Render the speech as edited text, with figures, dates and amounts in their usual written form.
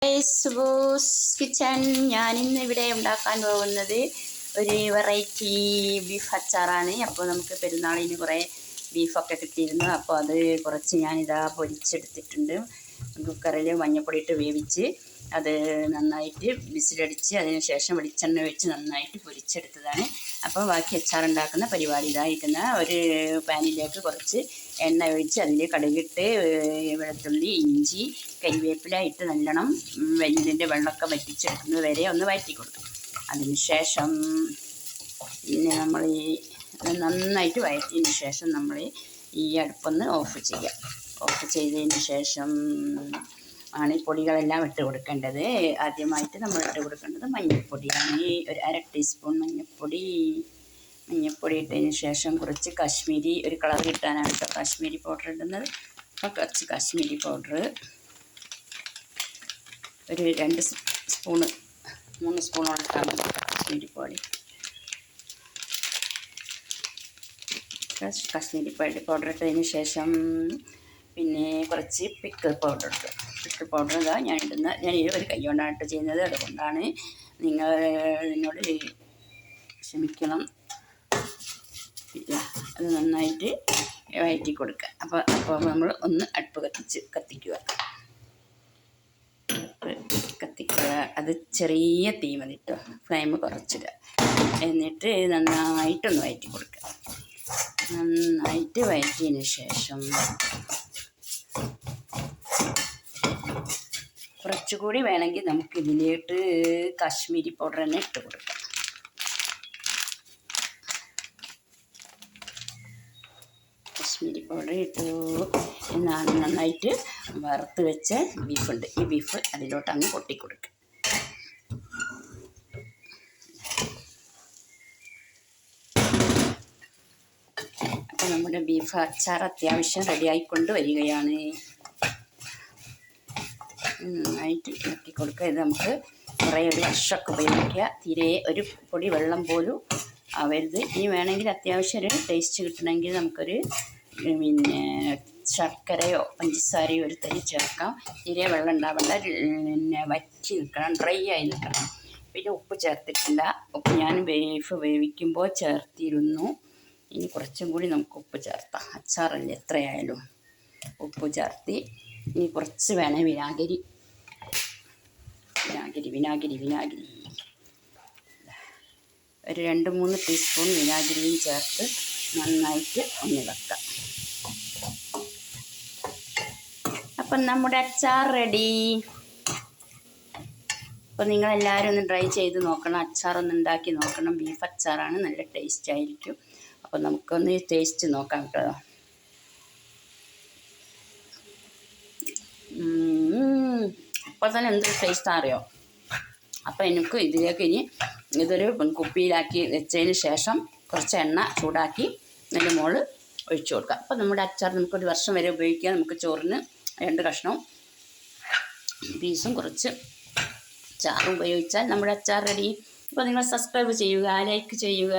സുബൂസ് kitchen. ഞാനിന്ന് ഇവിടെ ഉണ്ടാക്കാൻ പോകുന്നത് ഒരു വെറൈറ്റി ബീഫ് അച്ചാറാണ്. അപ്പോൾ നമുക്ക് പെരുന്നാളിന് കുറേ ബീഫൊക്കെ കിട്ടിയിരുന്നു. അപ്പോൾ അത് കുറച്ച് ഞാനിതാ പൊരിച്ചെടുത്തിട്ടുണ്ട്. കുക്കറിൽ മഞ്ഞൾപ്പൊടി ഇട്ട് വേവിച്ച് അത് നന്നായിട്ട് വിസിലടിച്ച് അതിന് ശേഷം വെളിച്ചെണ്ണ വെച്ച് നന്നായിട്ട് പൊരിച്ചെടുത്തതാണ്. അപ്പോൾ ബാക്കി അച്ചാറുണ്ടാക്കുന്ന പരിപാടി ഇതായിരിക്കുന്ന ഒരു പാനിലേക്ക് കുറച്ച് എണ്ണ ഒഴിച്ച് അതിൽ കടുകിട്ട് വെളുത്തുള്ളി, ഇഞ്ചി, കരിവേപ്പില ഇട്ട് നല്ലോണം ഇതിൻ്റെ വെള്ളമൊക്കെ വറ്റിച്ചെടുക്കുന്നത് വരെ ഒന്ന് വഴറ്റി കൊടുക്കും. അതിന് ശേഷം പിന്നെ നമ്മൾ ഈ നന്നായിട്ട് വഴറ്റിയതിന് ശേഷം നമ്മൾ ഈ അടുപ്പൊന്ന് ഓഫ് ചെയ്യുക. ഓഫ് ചെയ്തതിന് ശേഷം ആണ് ഈ പൊടികളെല്ലാം ഇട്ട് കൊടുക്കേണ്ടത്. ആദ്യമായിട്ട് നമ്മൾ ഇട്ട് കൊടുക്കേണ്ടത് മഞ്ഞൾപ്പൊടിയാണ്. ഒരു 1/2 ടീസ്പൂൺ മഞ്ഞൾപ്പൊടി ഇട്ടതിന് ശേഷം കുറച്ച് കാശ്മീരി, ഒരു കളർ കിട്ടാനാണ് കേട്ടോ കാശ്മീരി പൗഡർ ഇടുന്നത്. അപ്പോൾ കുറച്ച് കാശ്മീരി പൗഡർ ഒരു 2 സ്പൂണ് 3 സ്പൂണോളം ഇട്ടാൽ മതി. കാശ്മീരി പൗഡർ ഇട്ടതിന് ശേഷം പിന്നെ കുറച്ച് പിക്കിൾ പൗഡർ ഇട്ടു. പിക്കിൾ പൗഡർ ഇതാ ഞാൻ ഒരു കൈ കൊണ്ടാണ് ഇട്ട് ചെയ്യുന്നത്. അതുകൊണ്ടാണ് നിങ്ങൾ എന്നോട് ക്ഷമിക്കണം. അത് നന്നായിട്ട് വഴറ്റി കൊടുക്കുക. അപ്പോൾ നമ്മൾ ഒന്ന് അടുപ്പ് കത്തിക്കുക. അത് ചെറിയ തീ മതി കേട്ടോ, ഫ്ലെയിം കുറച്ചിടുക. എന്നിട്ട് നന്നായിട്ടൊന്ന് വഴറ്റി കൊടുക്കുക. നന്നായിട്ട് വഴറ്റിയതിന് ശേഷം കുറച്ചുകൂടി വേണമെങ്കിൽ നമുക്ക് ഇതിലേക്ക് കാശ്മീരി പൗഡർ തന്നെ ഇട്ട് കൊടുക്കാം. കാശ്മീരി പൗഡർ ഇട്ടു. നന്നായിട്ട് വറുത്ത് വെച്ച ബീഫുണ്ട്, ഈ ബീഫ് അതിലോട്ട് അങ്ങ് കൊട്ടിക്കൊടുക്കുക. അപ്പോൾ നമ്മുടെ ബീഫ് അച്ചാർ അത്യാവശ്യം റെഡിയായിക്കൊണ്ട് വരികയാണ്. നന്നായിട്ട് ഇളക്കി കൊടുക്കുക. ഇത് നമുക്ക് കുറേ ഒരു വർഷമൊക്കെ ഉപയോഗിക്കുക. തീരെ ഒരു പൊടി വെള്ളം പോലും ആവരുത്. ഇനി വേണമെങ്കിൽ അത്യാവശ്യം ഒരു ടേസ്റ്റ് കിട്ടണമെങ്കിൽ നമുക്കൊരു പിന്നെ ശർക്കരയോ പഞ്ചസാരയോ ഒരു തരി ചേർക്കാം. തീരെ വെള്ളം ഉണ്ടാവേണ്ട, പിന്നെ വറ്റി നിൽക്കണം, ഡ്രൈ ആയി നിൽക്കണം. പിന്നെ ഉപ്പ് ചേർത്തിട്ടില്ല. ഉപ്പ് ഞാൻ ബീഫ് വേവിക്കുമ്പോൾ ചേർത്തിരുന്നു. ഇനി കുറച്ചും കൂടി നമുക്ക് ഉപ്പ് ചേർത്താം. അച്ചാറല്ലേ എത്രയായാലും ഉപ്പ് ചേർത്തി. ഇനി കുറച്ച് വേണേൽ വിനാഗിരി ഒരു 2-3 ടീസ്പൂൺ വിനാഗിരിയും ചേർത്ത് നന്നായിട്ട് ഒന്ന് വെക്കാം. അപ്പം നമ്മുടെ അച്ചാർ റെഡി. അപ്പോൾ നിങ്ങളെല്ലാവരും ഒന്ന് ട്രൈ ചെയ്ത് നോക്കണം, അച്ചാറൊന്ന് ഉണ്ടാക്കി നോക്കണം. ബീഫ് അച്ചാറാണ്, നല്ല ടേസ്റ്റ് ആയിരിക്കും. അപ്പോൾ നമുക്കൊന്ന് ടേസ്റ്റ് നോക്കാം കേട്ടോ. അപ്പോൾ തന്നെ എന്തൊരു ടേസ്റ്റ് അറിയോ. അപ്പോൾ എനിക്ക് ഇതിലേക്ക് ഇനി ഇതൊരു കുപ്പിയിലാക്കി വെച്ചതിന് ശേഷം കുറച്ച് എണ്ണ ചൂടാക്കി അതിൻ്റെ മുകളിൽ ഒഴിച്ചു കൊടുക്കാം. അപ്പോൾ നമ്മുടെ അച്ചാർ നമുക്കൊരു വർഷം വരെ ഉപയോഗിക്കാം. നമുക്ക് ചോറിന് 2 കഷ്ണവും പീസും കുറച്ച് ചാറും ഉപയോഗിച്ചാൽ നമ്മുടെ അച്ചാർ റെഡി. അപ്പോൾ നിങ്ങൾ സബ്സ്ക്രൈബ് ചെയ്യുക, ലൈക്ക് ചെയ്യുക.